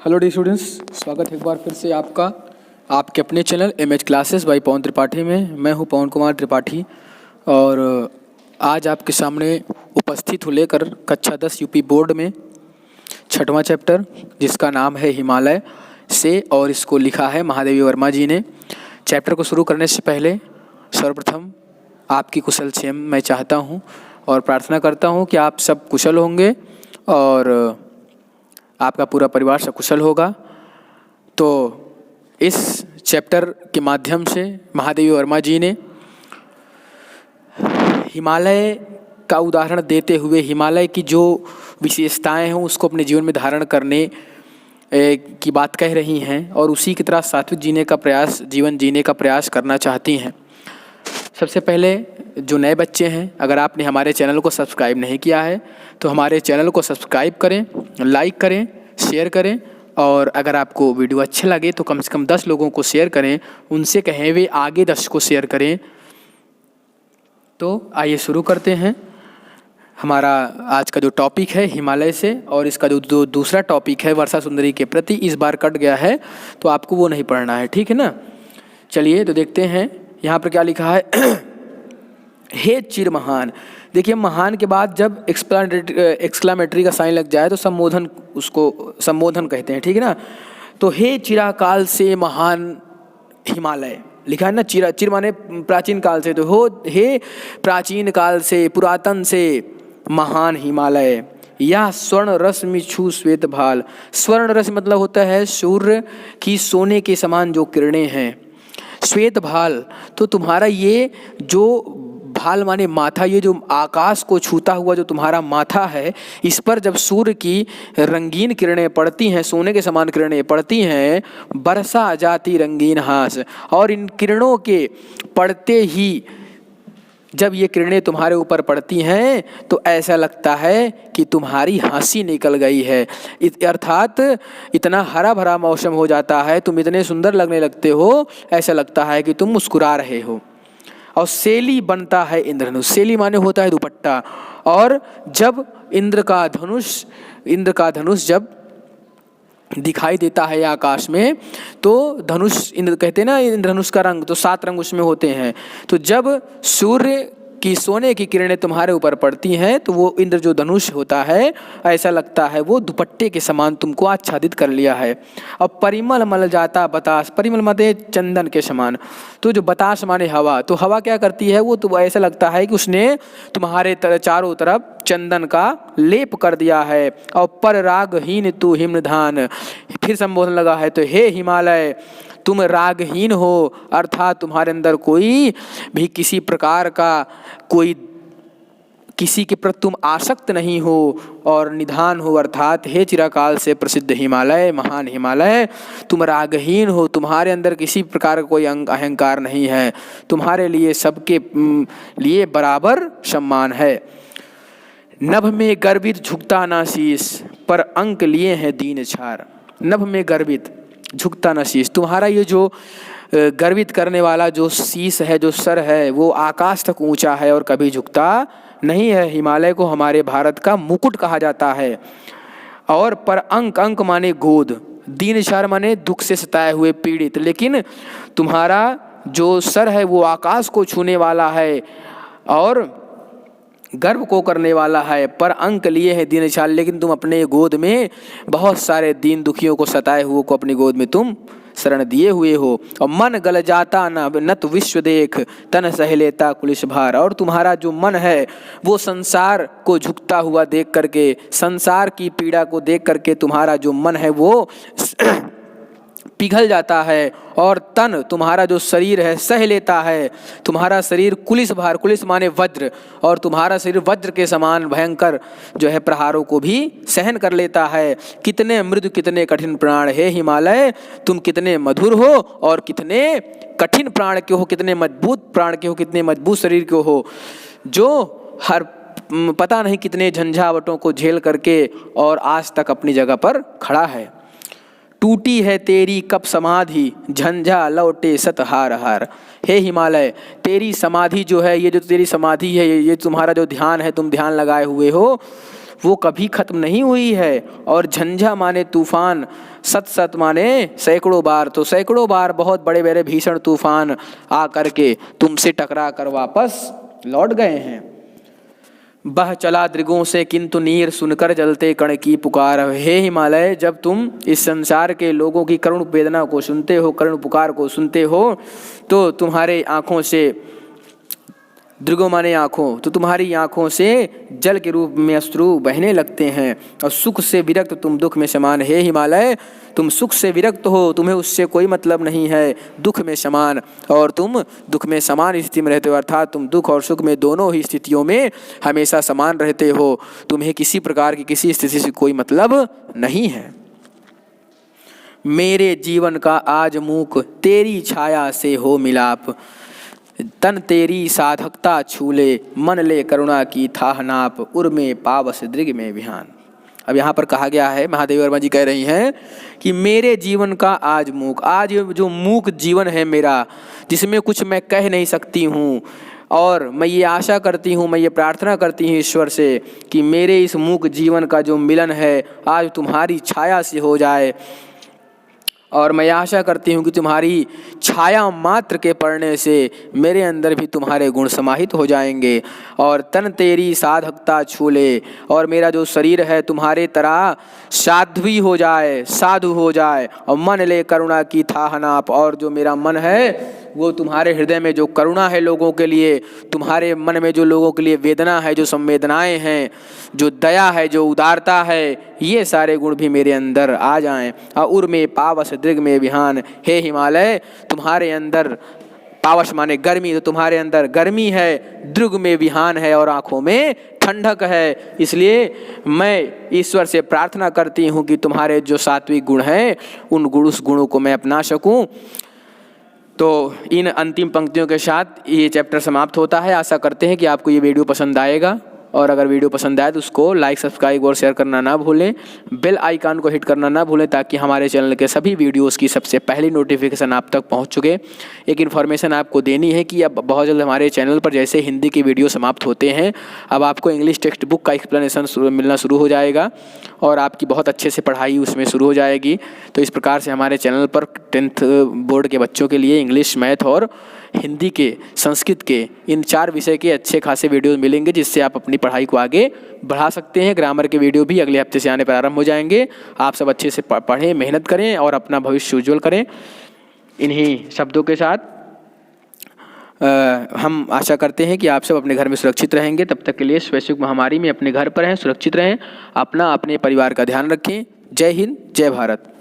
Hello D students, स्वागत है एक बार फिर से आपका आपके अपने चैनल एमएच क्लासेस बाय पवन त्रिपाठी में। मैं हूं पवन कुमार त्रिपाठी और आज आपके सामने उपस्थित हूं लेकर कक्षा 10 यूपी बोर्ड में 6वां चैप्टर जिसका नाम है हिमालय से, और इसको लिखा है महादेवी वर्मा जी ने। चैप्टर को शुरू करने से पहले सर्वप्रथम आपकी कुशल क्षेम मैं चाहता हूं और प्रार्थना करता हूं कि आप सब कुशल होंगे और आपका पूरा परिवार सकुशल होगा। तो इस चैप्टर के माध्यम से महादेवी वर्मा जी ने हिमालय का उदाहरण देते हुए हिमालय की जो विशेषताएं हैं उसको अपने जीवन में धारण करने की बात कह रही हैं और उसी की तरह सात्विक जीवन जीने का प्रयास करना चाहती हैं। सबसे पहले जो नए बच्चे हैं, अगर आपने हमारे चैनल को सब्सक्राइब नहीं किया है तो हमारे चैनल को सब्सक्राइब करें, लाइक करें, शेयर करें और अगर आपको वीडियो अच्छे लगे तो कम से कम 10 लोगों को शेयर करें, उनसे कहें वे आगे 10 को शेयर करें। तो आइए शुरू करते हैं। हमारा आज का जो टॉपिक है हिमालय से, और इसका जो दूसरा टॉपिक है वर्षा सुंदरी के प्रति, इस बार कट गया है तो आपको वो नहीं पढ़ना है, ठीक है ना। चलिए तो देखते हैं यहाँ पर क्या लिखा है। हे चिर महान। देखिए, महान के बाद जब एक्सक्लामेटरी का साइन लग जाए तो उसको संबोधन कहते हैं, ठीक है ना। तो हे चिराकाल से महान हिमालय लिखा है ना। चिर माने प्राचीन काल से, तो हो हे प्राचीन काल से, पुरातन से महान हिमालय। यह स्वर्ण रश्मि छू श्वेत भाल। स्वर्ण रश्मि मतलब होता है सूर्य की सोने के समान जो किरणें हैं। श्वेत भाल, तो तुम्हारा ये जो भाल माने माथा, ये जो आकाश को छूता हुआ जो तुम्हारा माथा है, इस पर जब सूर्य की रंगीन किरणें पड़ती हैं, सोने के समान किरणें पड़ती हैं, बरसा जाती रंगीन हास। और इन किरणों के पड़ते ही जब ये किरणें तुम्हारे ऊपर पड़ती हैं तो ऐसा लगता है कि तुम्हारी हंसी निकल गई है। अर्थात इतना हरा भरा मौसम हो जाता है, तुम इतने सुंदर लगने लगते हो, ऐसा लगता है कि तुम मुस्कुरा रहे हो। और सेली बनता है इंद्रधनुष। सेली माने होता है दुपट्टा। और जब इंद्र का धनुष जब दिखाई देता है आकाश में, तो धनुष इंद्र कहते हैं ना, इंद्रधनुष का रंग तो 7 रंग उसमें होते हैं। तो जब सूर्य की सोने की किरणें तुम्हारे ऊपर पड़ती हैं तो वो इंद्र जो धनुष होता है, ऐसा लगता है वो दुपट्टे के समान तुमको आच्छादित कर लिया है। और परिमल मल जाता बतास। परिमल माने चंदन के समान। तो जो बतास माने हवा, तो हवा क्या करती है, वो तो ऐसा लगता है कि उसने तुम्हारे चारों तरफ चंदन का लेप कर दिया है। और पर रागहीन तू हिमधान। फिर संबोधन लगा है, तो हे हिमालय तुम रागहीन हो, अर्थात तुम्हारे अंदर कोई भी किसी प्रकार का किसी के प्रति तुम आसक्त नहीं हो और निधान हो। अर्थात हे चिरकाल से प्रसिद्ध हिमालय, महान हिमालय, तुम रागहीन हो, तुम्हारे अंदर किसी प्रकार का कोई अहंकार नहीं है, तुम्हारे लिए सबके लिए बराबर सम्मान है। नभ में गर्वित झुकता ना शीश, पर अंक लिए हैं दीन छार। नभ में गर्वित झुकता ना शीश, तुम्हारा ये जो गर्वित करने वाला जो शीश है, जो सर है, वो आकाश तक ऊंचा है और कभी झुकता नहीं है। हिमालय को हमारे भारत का मुकुट कहा जाता है। और पर अंक माने गोद, दीन छार माने दुख से सताए हुए पीड़ित। लेकिन तुम्हारा जो सर है वो आकाश को छूने वाला है और गर्व को करने वाला है। पर अंक लिए है दीन छाल, लेकिन तुम अपने गोद में बहुत सारे दीन दुखियों को सताए हुए को अपनी गोद में तुम शरण दिए हुए हो। और मन गल जाता नत विश्व देख, तन सह लेता कुलिश भार। और तुम्हारा जो मन है वो संसार को झुकता हुआ देख करके, संसार की पीड़ा को देख करके तुम्हारा जो मन है वो पिघल जाता है। और तन, तुम्हारा जो शरीर है, सह लेता है। तुम्हारा शरीर कुलिश भार, कुलिश माने वज्र, और तुम्हारा शरीर वज्र के समान भयंकर जो है प्रहारों को भी सहन कर लेता है। कितने मृदु कितने कठिन प्राण है हिमालय, तुम कितने मधुर हो और कितने कठिन प्राण के हो, कितने मजबूत प्राण के हो, कितने मजबूत शरीर के हो, जो हर पता नहीं कितने झंझावटों को झेल करके और आज तक अपनी जगह पर खड़ा है। टूटी है तेरी कब समाधि, झंझा लौटे सत हार हार। हे हिमालय, तेरी समाधि जो है, ये जो तेरी समाधि है, ये तुम्हारा जो ध्यान है, तुम ध्यान लगाए हुए हो, वो कभी खत्म नहीं हुई है। और झंझा माने तूफान, सत सत माने सैकड़ों बार, तो सैकड़ों बार बहुत बड़े बड़े भीषण तूफान आ करके तुमसे टकरा कर वापस लौट गए हैं। बह चला दृगों से किंतु नीर सुनकर जलते कण की पुकार। हे हिमालय, जब तुम इस संसार के लोगों की करुण वेदना को सुनते हो, करुण पुकार को सुनते हो, तो तुम्हारे आँखों से, दृगो माने आँखों, तो तुम्हारी आँखों से जल के रूप में अश्रु बहने लगते हैं। और सुख से विरक्त तुम दुख में समान। हे हिमालय, तुम सुख से विरक्त हो, तुम्हें उससे कोई मतलब नहीं है, दुख में समान, और तुम दुख में समान स्थिति में रहते हो, अर्थात तुम दुख और सुख में दोनों ही स्थितियों में हमेशा समान रहते हो। तुम्हें किसी प्रकार की किसी स्थिति से कोई मतलब नहीं है। मेरे जीवन का आज मूक तेरी छाया से हो मिलाप, तन तेरी साधकता छूले, मन ले करुणा की थाह नाप, उर्मे पावस दृग में विहान। अब यहाँ पर कहा गया है, महादेवी वर्मा जी कह रही हैं कि मेरे जीवन का आज मूक, आज जो मूक जीवन है मेरा, जिसमें कुछ मैं कह नहीं सकती हूँ, और मैं ये आशा करती हूँ, मैं ये प्रार्थना करती हूँ ईश्वर से कि मेरे इस मूक जीवन का जो मिलन है आज तुम्हारी छाया से हो जाए। और मैं आशा करती हूँ कि तुम्हारी छाया मात्र के पड़ने से मेरे अंदर भी तुम्हारे गुण समाहित हो जाएंगे, और तन तेरी साधकता छूले, और मेरा जो शरीर है तुम्हारे तरह साध्वी हो जाए, साधु हो जाए, और मन ले करुणा की थाह नाप, और जो मेरा मन है वो तुम्हारे हृदय में जो करुणा है लोगों के लिए, तुम्हारे मन में जो लोगों के लिए वेदना है, जो संवेदनाएं हैं, जो दया है, जो उदारता है, ये सारे गुण भी मेरे अंदर आ जाएं। और में पावस दृग में विहान, हे हिमालय, तुम्हारे अंदर पावस माने गर्मी, तो तुम्हारे अंदर गर्मी है, दृग में विहान है, और आँखों में ठंडक है। इसलिए मैं ईश्वर से प्रार्थना करती हूँ कि तुम्हारे जो सात्विक गुण हैं उस गुणों को मैं अपना सकूँ। तो इन अंतिम पंक्तियों के साथ ये चैप्टर समाप्त होता है। आशा करते हैं कि आपको ये वीडियो पसंद आएगा, और अगर वीडियो पसंद आए तो उसको लाइक, सब्सक्राइब और शेयर करना ना भूलें। बेल आइकन को हिट करना ना भूलें, ताकि हमारे चैनल के सभी वीडियोस की सबसे पहली नोटिफिकेशन आप तक पहुंच चुके। एक इन्फॉर्मेशन आपको देनी है कि अब बहुत जल्द हमारे चैनल पर जैसे हिंदी की वीडियो समाप्त होते हैं, अब आपको इंग्लिश टेक्स्ट बुक का एक्सप्लेनेशन मिलना शुरू हो जाएगा, और आपकी बहुत अच्छे से पढ़ाई उसमें शुरू हो जाएगी। तो इस प्रकार से हमारे चैनल पर 10th बोर्ड के बच्चों के लिए इंग्लिश, मैथ और हिंदी के, संस्कृत के, इन 4 विषय के अच्छे खासे वीडियोस मिलेंगे, जिससे आप अपनी पढ़ाई को आगे बढ़ा सकते हैं। ग्रामर के वीडियो भी अगले हफ्ते से आने प्रारंभ हो जाएंगे। आप सब अच्छे से पढ़ें, मेहनत करें और अपना भविष्य उज्ज्वल करें। इन्हीं शब्दों के साथ हम आशा करते हैं कि आप सब अपने घर में सुरक्षित रहेंगे। तब तक के लिए इस वैश्विक महामारी में अपने घर पर रहें, सुरक्षित रहें, अपना अपने परिवार का ध्यान रखें। जय हिंद, जय भारत।